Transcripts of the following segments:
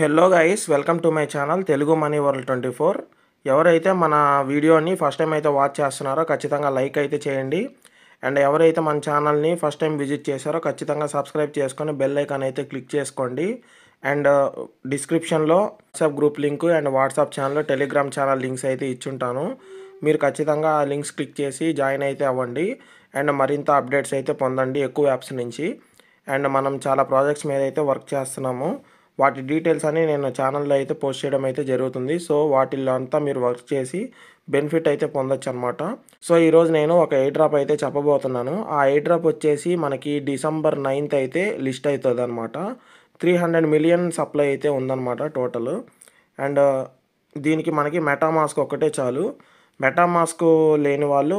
Hello guys, welcome to my channel Telugu money world 24. ఎవరైతే మన వీడియోని ఫస్ట్ టైం అయితే వాచ్ చేస్తున్నారో ఖచ్చితంగా లైక్ అయితే చేయండి. అండ్ ఎవరైతే మన ఛానల్ని ఫస్ట్ టైం విజిట్ చేశారో ఖచ్చితంగా సబ్స్క్రైబ్ చేసుకొని బెల్ ఐకాన్ అయితే క్లిక్ చేసుకోండి. అండ్ డిస్క్రిప్షన్లో WhatsApp group link and WhatsApp channel, Telegram channel links అయితే ఇచ్చుంటాను. మీరు ఖచ్చితంగా ఆ లింక్స్ క్లిక్ చేసి జాయిన్ అయితే అవ్వండి. అండ్ మరింత అప్డేట్స్ అయితే పొందండి ఎక్కువ యాప్స్ నుంచి. అండ్ మనం చాలా ప్రాజెక్ట్స్ మీద అయితే వర్క్ చేస్తున్నాము. వాటి డీటెయిల్స్ అని నేను ఛానల్లో అయితే పోస్ట్ చేయడం అయితే జరుగుతుంది. సో వాటిల్లో అంతా మీరు వర్క్ చేసి బెనిఫిట్ అయితే పొందొచ్చు అనమాట. సో ఈరోజు నేను ఒక ఎయిర్ డ్రాప్ అయితే చెప్పబోతున్నాను. ఆ ఎయిర్ డ్రాప్ వచ్చేసి మనకి December 9th అయితే లిస్ట్ అవుతుంది అనమాట. 300 మిలియన్ సప్లై అయితే ఉందన్నమాట టోటల్. అండ్ దీనికి మనకి మెటామాస్క్ ఒకటే చాలు. మెటామాస్క్ లేని వాళ్ళు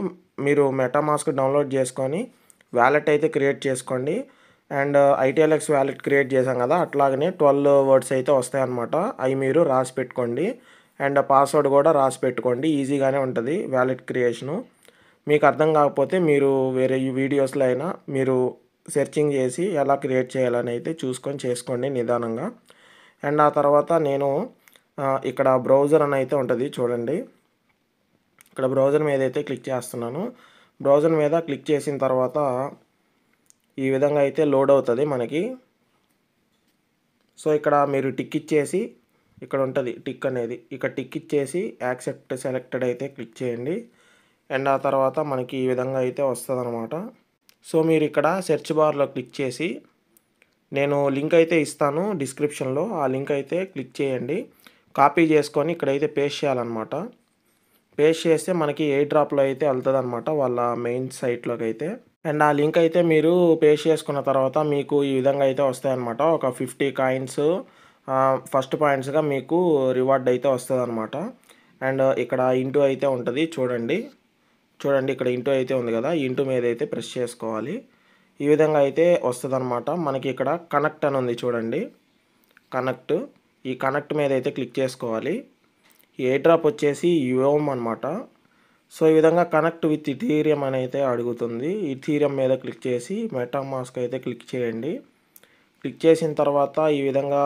మీరు మెటామాస్క్ డౌన్లోడ్ చేసుకొని వ్యాలెట్ అయితే క్రియేట్ చేసుకోండి. అండ్ ITLX వ్యాలెట్ క్రియేట్ చేసాం కదా, అట్లాగనే 12 వర్డ్స్ అయితే వస్తాయన్నమాట. అవి మీరు రాసి పెట్టుకోండి. అండ్ పాస్వర్డ్ కూడా రాసి పెట్టుకోండి. ఈజీగానే ఉంటుంది వ్యాలెట్ క్రియేషను. మీకు అర్థం కాకపోతే మీరు వేరే వీడియోస్లో అయినా మీరు సెర్చింగ్ చేసి ఎలా క్రియేట్ చేయాలని అయితే చూసుకొని చేసుకోండి నిదానంగా. అండ్ ఆ తర్వాత నేను ఇక్కడ బ్రౌజర్ అని అయితే ఉంటుంది చూడండి. ఇక్కడ బ్రౌజర్ మీద అయితే క్లిక్ చేస్తున్నాను. బ్రౌజర్ మీద క్లిక్ చేసిన తర్వాత ఈ విధంగా అయితే లోడ్ అవుతుంది మనకి. సో ఇక్కడ మీరు టిక్ ఇచ్చేసి ఇక్కడ ఉంటుంది టిక్ అనేది, ఇక్కడ టిక్ ఇచ్చేసి యాక్సెప్ట్ సెలెక్టెడ్ అయితే క్లిక్ చేయండి. అండ్ ఆ తర్వాత మనకి ఈ విధంగా అయితే వస్తుంది అనమాట. సో మీరు ఇక్కడ సెర్చ్ బార్లో క్లిక్ చేసి నేను లింక్ అయితే ఇస్తాను డిస్క్రిప్షన్లో, ఆ లింక్ అయితే క్లిక్ చేయండి. కాపీ చేసుకొని ఇక్కడైతే పేస్ట్ చేయాలన్నమాట. పేస్ట్ చేస్తే మనకి ఎయిర్ డ్రాప్లో అయితే వెళ్తుంది అనమాట వాళ్ళ మెయిన్ సైట్లోకి అయితే. అండ్ ఆ లింక్ అయితే మీరు పేస్ట్ చేసుకున్న తర్వాత మీకు ఈ విధంగా అయితే వస్తాయన్నమాట. ఒక 50 కాయిన్స్ ఫస్ట్ పాయింట్స్గా మీకు రివార్డ్ అయితే వస్తుంది అనమాట. అండ్ ఇక్కడ ఇంటూ అయితే ఉంటుంది చూడండి. ఇక్కడ ఇంటూ అయితే ఉంది కదా, ఇంటూ మీద అయితే ప్రెస్ చేసుకోవాలి. ఈ విధంగా అయితే వస్తుంది అనమాట. మనకి ఇక్కడ కనెక్ట్ అని ఉంది చూడండి, కనెక్ట్. ఈ కనెక్ట్ మీద అయితే క్లిక్ చేసుకోవాలి. ఈ ఎయిర్ డ్రాప్ వచ్చేసి యోమ్ అనమాట. సో ఈ విధంగా కనెక్ట్ విత్ ఇథీరియం అని అయితే అడుగుతుంది. ఇథీరియం మీద క్లిక్ చేసి మెటామాస్క్ అయితే క్లిక్ చేయండి. క్లిక్ చేసిన తర్వాత ఈ విధంగా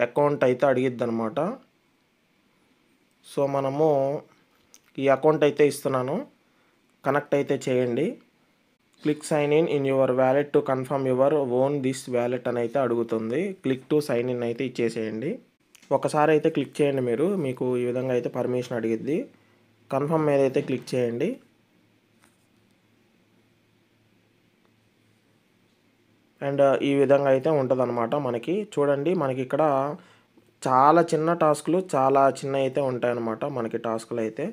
అకౌంట్ అయితే అడిగిద్ది అనమాట. సో మనము ఈ అకౌంట్ అయితే ఇస్తున్నాను, కనెక్ట్ అయితే చేయండి. Click sign in your wallet to confirm your own this wallet అని అయితే అడుగుతుంది. క్లిక్ టు సైన్ ఇన్ అయితే ఇచ్చేసేయండి. ఒకసారి అయితే క్లిక్ చేయండి మీకు ఈ విధంగా అయితే పర్మిషన్ అడిగిద్ది. కన్ఫర్మ్ మీద అయితే క్లిక్ చేయండి. అండ్ ఈ విధంగా అయితే ఉంటుందన్నమాట మనకి. చూడండి మనకి ఇక్కడ చాలా చిన్న టాస్క్లు, చాలా చిన్న అయితే ఉంటాయన్నమాట మనకి టాస్క్లు అయితే.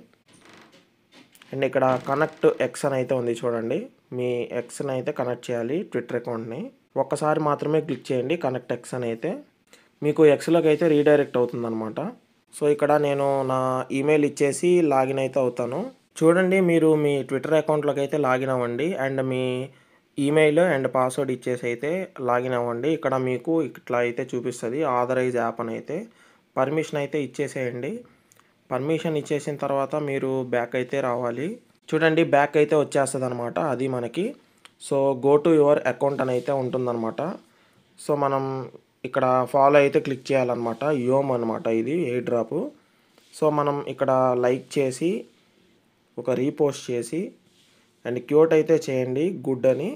అండ్ ఇక్కడ కనెక్ట్ ఎక్స్ అని అయితే ఉంది చూడండి. మీ ఎక్స్ని అయితే కనెక్ట్ చేయాలి, ట్విట్టర్ అకౌంట్ని. ఒక్కసారి మాత్రమే క్లిక్ చేయండి కనెక్ట్ ఎక్స్ అని అయితే. మీకు ఎక్స్లోకి అయితే రీడైరెక్ట్ అవుతుందన్నమాట. సో ఇక్కడ నేను నా ఈమెయిల్ ఇచ్చేసి లాగిన్ అయితే అవుతాను. చూడండి మీరు మీ ట్విట్టర్ అకౌంట్లోకి అయితే లాగిన్ అవ్వండి. And me email and password ఇచ్చేసి అయితే లాగిన్ అవ్వండి. ఇక్కడ మీకు ఇట్లా అయితే చూపిస్తుంది ఆథరైజ్ యాప్ అని అయితే. పర్మిషన్ అయితే ఇచ్చేసేయండి. పర్మిషన్ ఇచ్చేసిన తర్వాత మీరు బ్యాక్ అయితే రావాలి. చూడండి బ్యాక్ అయితే వచ్చేస్తుంది అనమాట అది మనకి. So go to your account అని అయితే ఉంటుందన్నమాట. సో మనం ఇక్కడ ఫాలో అయితే క్లిక్ చేయాలన్నమాట. యోమ్ అనమాట ఇది ఎయిర్ డ్రాప్. సో మనం ఇక్కడ లైక్ చేసి ఒక రీపోస్ట్ చేసి అండ్ క్యూట్ అయితే చేయండి గుడ్ అని.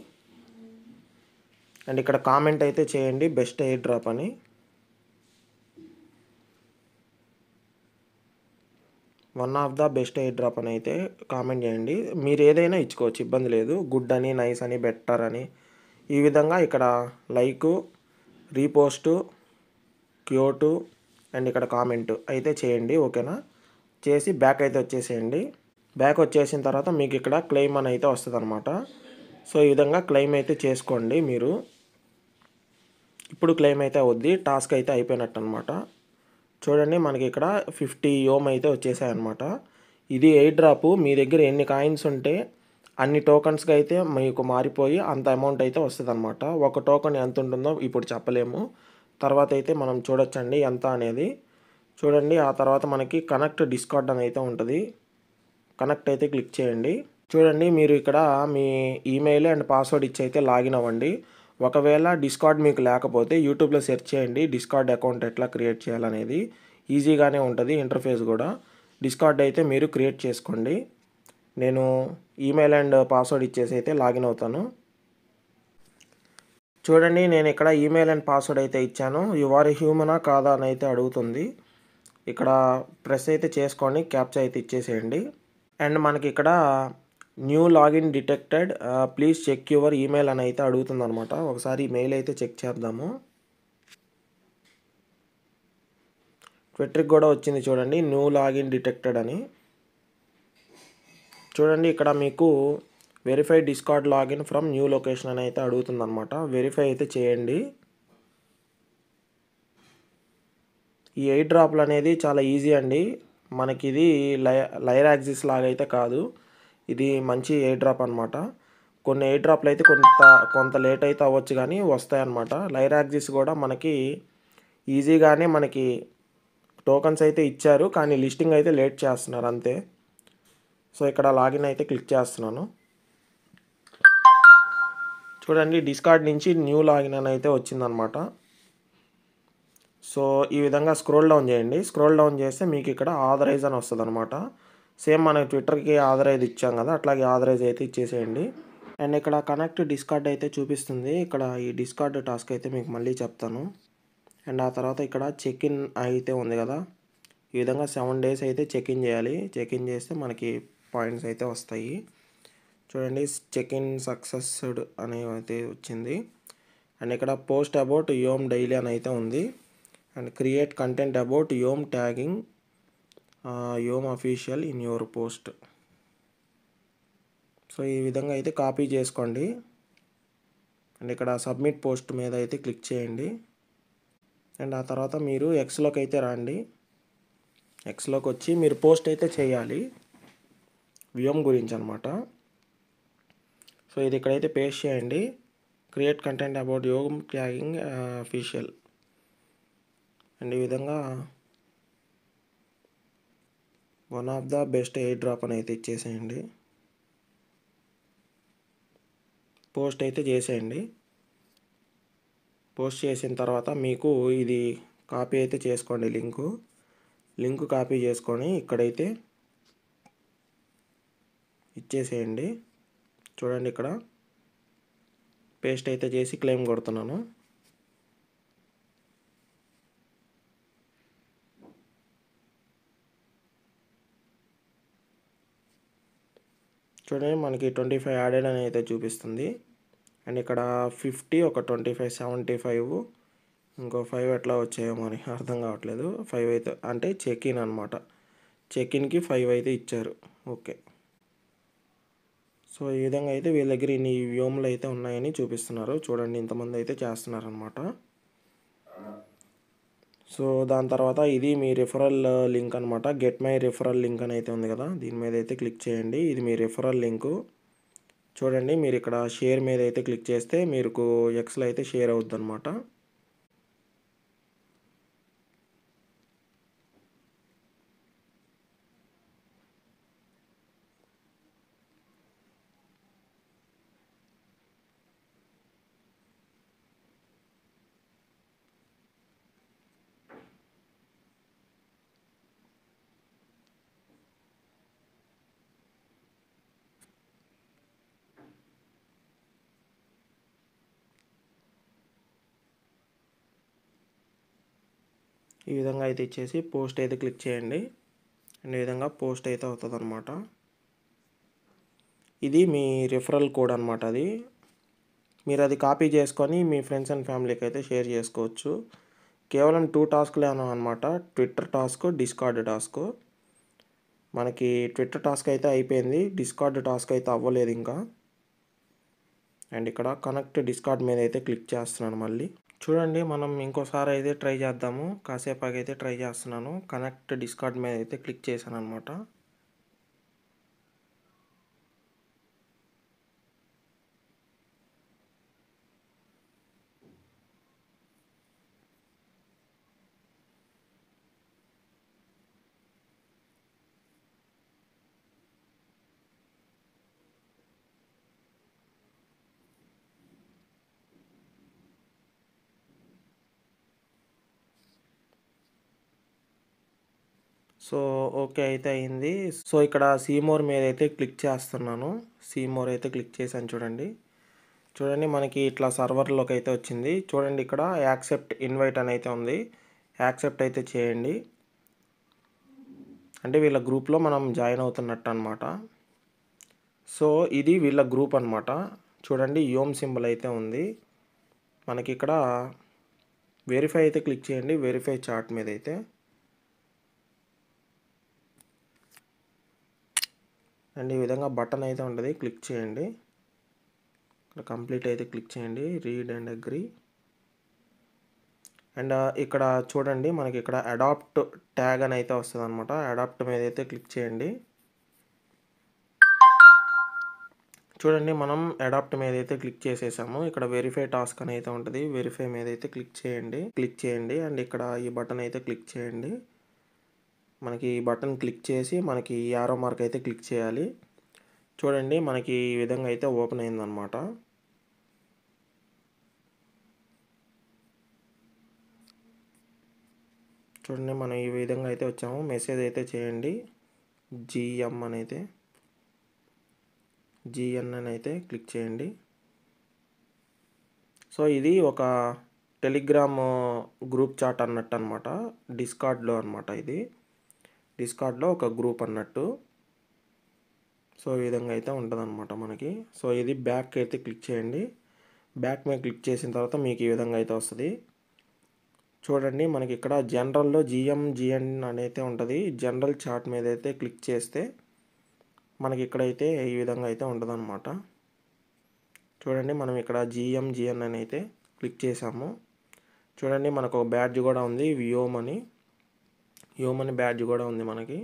అండ్ ఇక్కడ కామెంట్ అయితే చేయండి బెస్ట్ ఎయిర్ డ్రాప్ అని. One of the best air drop అని అయితే కామెంట్ చేయండి. మీరు ఏదైనా ఇచ్చుకోవచ్చు, ఇబ్బంది లేదు. గుడ్ అని, నైస్ అని, బెటర్ అని ఈ విధంగా ఇక్కడ లైక్, రీపోస్టు, క్యూటు అండ్ ఇక్కడ కామెంట్ అయితే చేయండి. ఓకేనా, చేసి బ్యాక్ అయితే వచ్చేసేయండి. బ్యాక్ వచ్చేసిన తర్వాత మీకు ఇక్కడ క్లెయిమ్ అని అయితే వస్తుంది అనమాట. సో ఈ విధంగా క్లెయిమ్ అయితే చేసుకోండి మీరు. ఇప్పుడు క్లెయిమ్ అయితే అవుద్ది, టాస్క్ అయితే అయిపోయినట్టు అనమాట. చూడండి మనకి ఇక్కడ 50 యోమ్ అయితే వచ్చేసాయన్నమాట. ఇది ఎయిర్ డ్రాప్. మీ దగ్గర ఎన్ని కాయిన్స్ ఉంటే అన్ని టోకన్స్గా అయితే మీకు మారిపోయి అంత అమౌంట్ అయితే వస్తుంది అనమాట. ఒక టోకన్ ఎంత ఉంటుందో ఇప్పుడు చెప్పలేము, తర్వాత అయితే మనం చూడొచ్చండి ఎంత అనేది. చూడండి ఆ తర్వాత మనకి కనెక్ట్ డిస్కార్డ్ అని అయితే ఉంటుంది. కనెక్ట్ అయితే క్లిక్ చేయండి. చూడండి మీరు ఇక్కడ మీ ఈమెయిల్ అండ్ పాస్వర్డ్ ఇచ్చి అయితే లాగిన్ అవ్వండి. ఒకవేళ డిస్కార్డ్ మీకు లేకపోతే యూట్యూబ్లో సెర్చ్ చేయండి డిస్కార్డ్ అకౌంట్ ఎట్లా క్రియేట్ చేయాలనేది. ఈజీగానే ఉంటుంది ఇంటర్ఫేస్ కూడా. డిస్కార్డ్ అయితే మీరు క్రియేట్ చేసుకోండి. నేను ఈమెయిల్ అండ్ పాస్వర్డ్ ఇచ్చేసి అయితే లాగిన్ అవుతాను. చూడండి, నేను ఇక్కడ ఈమెయిల్ అండ్ పాస్వర్డ్ అయితే ఇచ్చాను. యు ఆర్ హ్యూమనా కాదా అని అయితే అడుగుతుంది. ఇక్కడ ప్రెస్ అయితే చేసుకోండి, క్యాప్చా అయితే ఇచ్చేసేయండి. అండ్ మనకి ఇక్కడ new login detected, please check your email అని అయితే అడుగుతుంది అనమాట. ఒకసారి మెయిల్ అయితే చెక్ చేద్దాము. ట్విట్టర్కి కూడా వచ్చింది చూడండి, న్యూ లాగిన్ డిటెక్టెడ్ అని. చూడండి, ఇక్కడ మీకు verify discard login from new location అని అయితే అడుగుతుంది అనమాట. వెరిఫై అయితే చేయండి. ఈ ఎయిర్ డ్రాప్లు అనేది చాలా ఈజీ అండి. మనకి ఇది లైర్ యాక్సిస్ లాగా అయితే కాదు, ఇది మంచి ఎయిర్ డ్రాప్ అనమాట. కొన్ని ఎయిర్ డ్రాప్లు అయితే కొంత లేట్ అయితే అవ్వచ్చు కానీ వస్తాయన్నమాట. లైర్ యాక్సిస్ కూడా మనకి ఈజీగానే మనకి టోకన్స్ అయితే ఇచ్చారు, కానీ లిస్టింగ్ అయితే లేట్ చేస్తున్నారు అంతే. సో ఇక్కడ లాగిన్ అయితే క్లిక్ చేస్తున్నాను. చూడండి, డిస్కార్డ్ నుంచి న్యూ లాగిన్ అని అయితే వచ్చిందనమాట. సో ఈ విధంగా స్క్రోల్ డౌన్ చేయండి. స్క్రోల్ డౌన్ చేస్తే మీకు ఇక్కడ ఆథరైజ్ అని వస్తుంది అనమాట. సేమ్ మన ట్విట్టర్కి ఆథరైజ్ ఇచ్చాం కదా, అట్లాగే ఆథరైజ్ అయితే ఇచ్చేసేయండి. అండ్ ఇక్కడ కనెక్ట్ డిస్కార్డ్ అయితే చూపిస్తుంది. ఇక్కడ ఈ డిస్కార్డ్ టాస్క్ అయితే మీకు మళ్ళీ చెప్తాను. అండ్ ఆ తర్వాత ఇక్కడ చెక్ ఇన్ అయితే ఉంది కదా, ఈ విధంగా 7 days అయితే చెక్ ఇన్ చేయాలి. చెక్ ఇన్ చేస్తే మనకి పాయింట్స్ అయితే వస్తాయి. చూడండి, చెక్ ఇన్ సక్సెస్డ్ అని అయితే వచ్చింది. అండ్ ఇక్కడ పోస్ట్ అబౌట్ యోమ్ డైలీ అని అయితే ఉంది. And create content about యోమ్ tagging యోమ్ official in your post. So ఈ విధంగా అయితే కాపీ చేసుకోండి. అండ్ ఇక్కడ సబ్మిట్ పోస్ట్ మీద అయితే క్లిక్ చేయండి. అండ్ ఆ తర్వాత మీరు ఎక్స్లోకి అయితే రండి. ఎక్స్లోకి వచ్చి మీరు పోస్ట్ అయితే చేయాలి వ్యోమ్ గురించి అనమాట. సో ఇది ఇక్కడైతే పేస్ట్ చేయండి. Create content about యోమ్ tagging official. And ఈ విధంగా one of the best air drop అని అయితే ఇచ్చేసేయండి. పోస్ట్ అయితే చేసేయండి. పోస్ట్ చేసిన తర్వాత మీకు ఇది కాపీ అయితే చేసుకోండి. లింక్ కాపీ చేసుకొని ఇక్కడైతే ఇచ్చేసేయండి. చూడండి, ఇక్కడ పేస్ట్ అయితే చేసి క్లెయిమ్ కొడుతున్నాను. చూడండి, మనకి 25 యాడెడ్ అని అయితే చూపిస్తుంది. అండ్ ఇక్కడ 50, ఒక 25, 75, ఇంకో 5 ఎట్లా వచ్చాయో మరి అర్థం కావట్లేదు. 5 అయితే అంటే చెక్ ఇన్ అనమాట. చెక్ ఇన్కి 5 అయితే ఇచ్చారు. ఓకే. సో ఈ విధంగా అయితే వీళ్ళ దగ్గర ఇన్ని వ్యోమ్లు అయితే ఉన్నాయని చూపిస్తున్నారు. చూడండి, ఇంతమంది అయితే చేస్తున్నారనమాట. సో దాని తర్వాత ఇది మీ రిఫరల్ లింక్ అనమాట. గెట్ మై రిఫరల్ లింక్ అని అయితే ఉంది కదా, దీని మీద అయితే క్లిక్ చేయండి. ఇది మీ రిఫరల్ లింకు. చూడండి, మీరు ఇక్కడ షేర్ మీద అయితే క్లిక్ చేస్తే మీకు ఎక్స్లో అయితే షేర్ అవుద్ది అనమాట. ఈ విధంగా అయితే ఇచ్చేసి పోస్ట్ అయితే క్లిక్ చేయండి. అండ్ ఈ విధంగా పోస్ట్ అయితే అవుతుంది అనమాట. ఇది మీ రిఫరల్ కోడ్ అనమాట. మీరు అది కాపీ చేసుకొని మీ ఫ్రెండ్స్ అండ్ ఫ్యామిలీకి అయితే షేర్ చేసుకోవచ్చు. కేవలం 2 టాస్క్లే అనమాట, ట్విట్టర్ టాస్క్, డిస్కార్డ్ టాస్క్. మనకి ట్విట్టర్ టాస్క్ అయితే అయిపోయింది, డిస్కార్డ్ టాస్క్ అయితే అవ్వలేదు ఇంకా. అండ్ ఇక్కడ కనెక్ట్ డిస్కార్డ్ మీద అయితే క్లిక్ చేస్తున్నాను మళ్ళీ. చూడండి, మనం ఇంకోసారి అయితే ట్రై చేద్దాము. కాసేపాకి అయితే ట్రై చేస్తున్నాను. కనెక్ట్ డిస్కార్డ్ మీద అయితే క్లిక్ చేశాను అనమాట. సో, ఓకే అయితే అయింది. సో, ఇక్కడ సీ మోర్ మీదైతే క్లిక్ చేస్తున్నాను. సీ మోర్ అయితే క్లిక్ చేశాను చూడండి. చూడండి మనకి ఇట్లా సర్వర్‌లోకైతే వచ్చింది. చూడండి ఇక్కడ యాక్సెప్ట్ ఇన్వైట్ అని అయితే ఉంది. యాక్సెప్ట్ అయితే చేయండి. అంటే వీళ్ళ గ్రూప్‌లో మనం జాయిన్ అవుతున్నట్టు అనమాట. సో, ఇది వీళ్ళ గ్రూప్ అనమాట. చూడండి యోమ్ సింబల్ అయితే ఉంది. మనకిక్కడ వెరిఫై అయితే క్లిక్ చేయండి. వెరిఫై చాట్ మీదైతే. అండ్ ఈ విధంగా బటన్ అయితే ఉంటది. క్లిక్ చేయండి. ఇక్కడ కంప్లీట్ అయితే క్లిక్ చేయండి. Read and agree. అండ్ ఇక్కడ చూడండి మనకి ఇక్కడ అడాప్ట్ ట్యాగ్ అని అయితే వస్తదనమాట. అడాప్ట్ మీద అయితే క్లిక్ చేయండి. చూడండి మనం అడాప్ట్ మీద అయితే క్లిక్ చేసేసాము. ఇక్కడ వెరిఫై టాస్క్ అని అయితే ఉంటది. వెరిఫై మీద అయితే క్లిక్ చేయండి. క్లిక్ చేయండి. అండ్ ఇక్కడ ఈ బటన్ అయితే క్లిక్ చేయండి. మనకి ఈ బటన్ క్లిక్ చేసి మనకి యారో మార్క్ అయితే క్లిక్ చేయాలి. చూడండి మనకి ఈ విధంగా అయితే ఓపెన్ అయిందనమాట. చూడండి మనం ఈ విధంగా అయితే వచ్చాము. మెసేజ్ అయితే చేయండి. జీఎం అని అయితే జీఎన్ అని అయితే క్లిక్ చేయండి. సో, ఇది ఒక టెలిగ్రామ్ గ్రూప్ చాట్ అన్నట్టు అనమాట. డిస్కార్డ్‌లో అనమాట ఇది. డిస్కార్డ్‌లో ఒక గ్రూప్ అన్నట్టు. సో, ఈ విధంగా అయితే ఉంటదనమాట మనకి. సో, ఇది బ్యాక్ అయితే క్లిక్ చేయండి. బ్యాక్ మీద క్లిక్ చేసిన తర్వాత మీకు ఈ విధంగా అయితే వస్తది. చూడండి మనకి ఇక్కడ జనరల్‌లో జీఎన్ అని అయితే ఉంటది. జనరల్ చాట్ మీద అయితే క్లిక్ చేస్తే మనకి ఇక్కడైతే ఈ విధంగా అయితే ఉంటదనమాట. చూడండి మనం ఇక్కడ జీఎన్ అని అయితే క్లిక్ చేసాము. చూడండి మనకు ఒక బ్యాడ్జ్ కూడా ఉంది. యోమ్ అని బ్యాడ్జ్ కూడా ఉంది మనకి.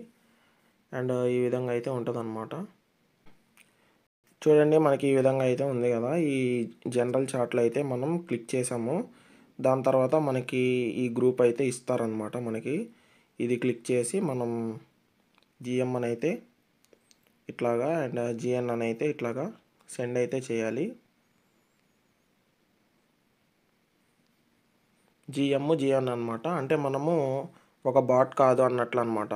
అండ్ ఈ విధంగా అయితే ఉంటదనమాట. చూడండి మనకి ఈ విధంగా అయితే ఉంది కదా. ఈ జనరల్ చాట్‌లో అయితే మనం క్లిక్ చేసాము. దాని తర్వాత మనకి ఈ గ్రూప్ అయితే ఇస్తారనమాట మనకి. ఇది క్లిక్ చేసి మనం జీఎం అని అయితే ఇట్లాగా అండ్ జీఎన్ అని అయితే ఇట్లాగా సెండ్ అయితే చేయాలి. జీఎన్ అనమాట. అంటే మనము ఒక బాట్ కాదు అన్నట్లు అనమాట.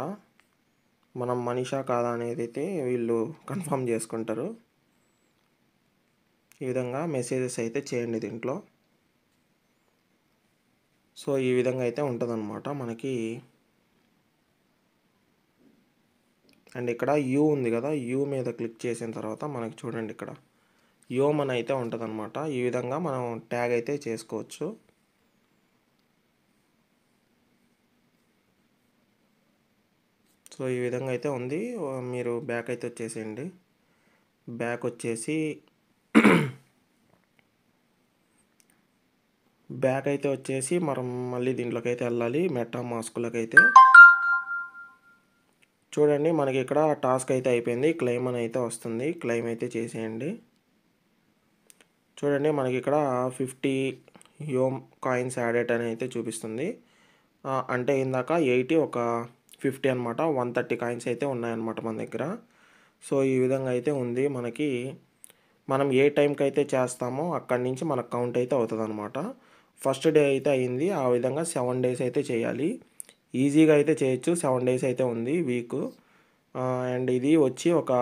మనం మనిషా కాదా అనేది అయితే వీళ్ళు కన్ఫర్మ్ చేసుకుంటారు. ఈ విధంగా మెసేజెస్ అయితే చేయండి దీంట్లో. సో, ఈ విధంగా అయితే ఉంటదనమాట మనకి. అండ్ ఇక్కడ యూ ఉంది కదా. యూ మీద క్లిక్ చేసిన తర్వాత మనకి చూడండి ఇక్కడ యోమ్ అని అయితే ఉంటదనమాట. ఈ విధంగా మనం ట్యాగ్ అయితే చేసుకోవచ్చు. సో, ఈ విధంగా అయితే ఉంది. మీరు బ్యాక్ అయితే వచ్చేసేయండి. బ్యాక్ వచ్చేసి మనం మళ్ళీ దీంట్లోకి అయితే వెళ్ళాలి. మెటా మాస్క్‌లోకి అయితే. చూడండి మనకి ఇక్కడ టాస్క్ అయితే అయిపోయింది. క్లెయిమ్ అని అయితే వస్తుంది. క్లెయిమ్ అయితే చేసేయండి. చూడండి మనకి ఇక్కడ 50 యోమ్ కాయిన్స్ యాడెడ్ అని అయితే చూపిస్తుంది. అంటే ఇందాక 80 ఒక 50 అనమాట. 130 కాయిన్స్ అయితే ఉన్నాయన్నమాట మన దగ్గర. సో, ఈ విధంగా అయితే ఉంది మనకి. మనం ఏ టైంకి అయితే చేస్తామో అక్కడి నుంచి మనకు కౌంట్ అయితే అవుతదనమాట. ఫస్ట్ డే అయితే అయింది. ఆ విధంగా 7 డేస్ అయితే చేయాలి. ఈజీగా అయితే చేయొచ్చు. 7 డేస్ అయితే ఉంది వీకు. అండ్ ఇది వచ్చి ఒక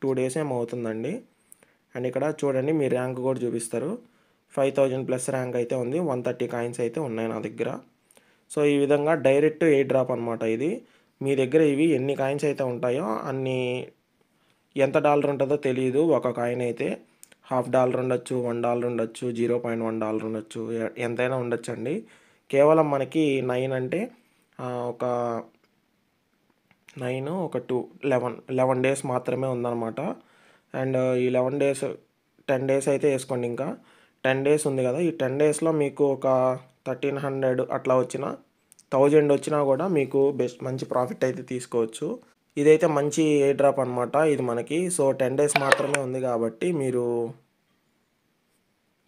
2 డేస్ ఏమో అవుతుందండి. అండ్ ఇక్కడ చూడండి మీ ర్యాంక్ కూడా చూపిస్తారు. 5000 ప్లస్ ర్యాంక్ అయితే ఉంది. 130 కాయిన్స్ అయితే ఉన్నాయి నా దగ్గర. సో, ఈ విధంగా డైరెక్ట్ ఎయిర్ డ్రాప్ అనమాట ఇది. మీ దగ్గర ఇవి ఎన్ని కాయిన్స్ అయితే ఉంటాయో అన్ని ఎంత డాలర్ ఉంటుందో తెలీదు. ఒక కాయిన్ అయితే $50 ఉండొచ్చు, $1 ఉండొచ్చు, $0.1 ఉండొచ్చు. ఎంతైనా ఉండొచ్చండి. కేవలం మనకి 9 అంటే ఒక 9 ఒక 2 11 డేస్ మాత్రమే ఉందన్నమాట. అండ్ ఈ 11 డేస్ 10 డేస్ అయితే వేసుకోండి ఇంకా. 10 డేస్ ఉంది కదా. ఈ 10 డేస్‌లో మీకు ఒక 1300 అట్లా వచ్చినా 1000 వచ్చినా కూడా మీకు మంచి ప్రాఫిట్ అయితే తీసుకోవచ్చు. ఇదైతే మంచి ఎయిర్ డ్రాప్ అనమాట ఇది మనకి. సో, 10 డేస్ మాత్రమే ఉంది కాబట్టి మీరు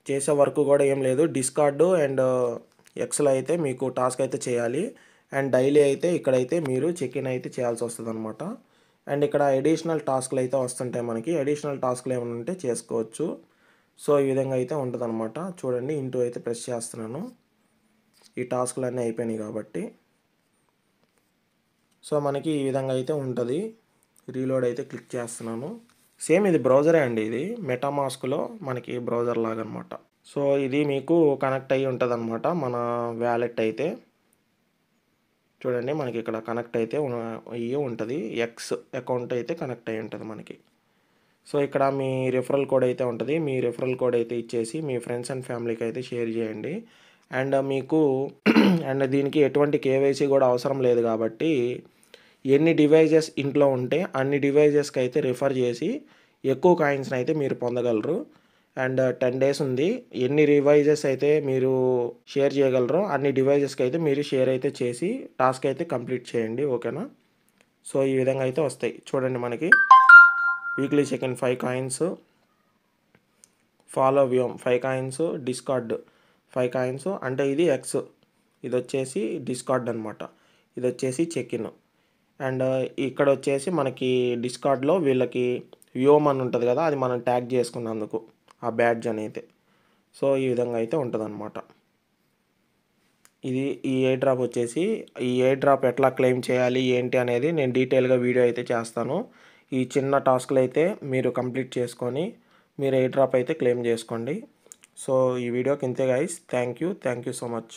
చేసే వర్క్ కూడా ఏం లేదు. డిస్కార్డ్ అండ్ ఎక్స్‌లో అయితే మీకు టాస్క్ అయితే చేయాలి. అండ్ డైలీ అయితే ఇక్కడైతే మీరు చెక్ ఇన్ అయితే చేయాల్సి వస్తదనమాట. అండ్ ఇక్కడ అడిషనల్ టాస్క్‌లు అయితే వస్తుంటాయి మనకి. అడిషనల్ టాస్క్‌లు ఏమైనా ఉంటే చేసుకోవచ్చు. సో, ఈ విధంగా అయితే ఉంటదనమాట. చూడండి ఇంటూ అయితే ప్రెస్ చేస్తున్నాను. ఈ టాస్క్‌లన్నీ అయిపోయినాయి కాబట్టి. సో మనకి ఈ విధంగా అయితే ఉంటుంది. రీలోడ్ అయితే క్లిక్ చేస్తున్నాను. సేమ్ ఇది బ్రౌజరే అండి. ఇది మెటామాస్క్లో మనకి బ్రౌజర్ లాగా అనమాట. సో ఇది మీకు కనెక్ట్ అయ్యి ఉంటుంది అనమాట మన వ్యాలెట్ అయితే. చూడండి మనకి ఇక్కడ కనెక్ట్ అయితే అయ్యి ఉంటుంది. ఎక్స్ అకౌంట్ అయితే కనెక్ట్ అయ్యి ఉంటుంది మనకి. సో ఇక్కడ మీ రిఫరల్ కోడ్ అయితే ఉంటుంది. మీ రిఫరల్ కోడ్ అయితే ఇచ్చేసి మీ ఫ్రెండ్స్ అండ్ ఫ్యామిలీకి అయితే షేర్ చేయండి. అండ్ మీకు అండ్ దీనికి ఎటువంటి కేవైసీ కూడా అవసరం లేదు కాబట్టి ఎన్ని డివైజెస్ ఇంట్లో ఉంటే అన్ని డివైజెస్కి అయితే రిఫర్ చేసి ఎక్కువ కాయిన్స్ని అయితే మీరు పొందగలరు. అండ్ 10 days ఉంది. ఎన్ని డివైజెస్ అయితే మీరు షేర్ చేయగలరో అన్ని డివైజెస్కి అయితే మీరు షేర్ అయితే చేసి టాస్క్ అయితే కంప్లీట్ చేయండి. ఓకేనా? సో ఈ విధంగా అయితే వస్తాయి. చూడండి మనకి weekly second 5 coins, follow view 5 coins, Discord 5 coins. అంటే ఇది ఎక్స్, ఇది వచ్చేసి డిస్కార్డ్ అనమాట. ఇది వచ్చేసి చెక్ ఇన్. అండ్ ఇక్కడ వచ్చేసి మనకి డిస్కార్డ్లో వీళ్ళకి వ్యూమ్ అని ఉంటుంది కదా, అది మనం ట్యాగ్ చేసుకున్నందుకు ఆ బ్యాడ్జ్ అనేది. సో ఈ విధంగా అయితే ఉంటుంది అనమాట. ఇది ఈ ఎయిర్ డ్రాప్ వచ్చేసి ఈ ఎయిర్ డ్రాప్ ఎట్లా క్లెయిమ్ చేయాలి ఏంటి అనేది నేను డీటెయిల్గా వీడియో అయితే చేస్తాను. ఈ చిన్న టాస్క్లు అయితే మీరు కంప్లీట్ చేసుకొని మీరు ఎయిర్ డ్రాప్ అయితే క్లెయిమ్ చేసుకోండి. సో ఈ వీడియోకి ఇంతే guys. Thank you so much.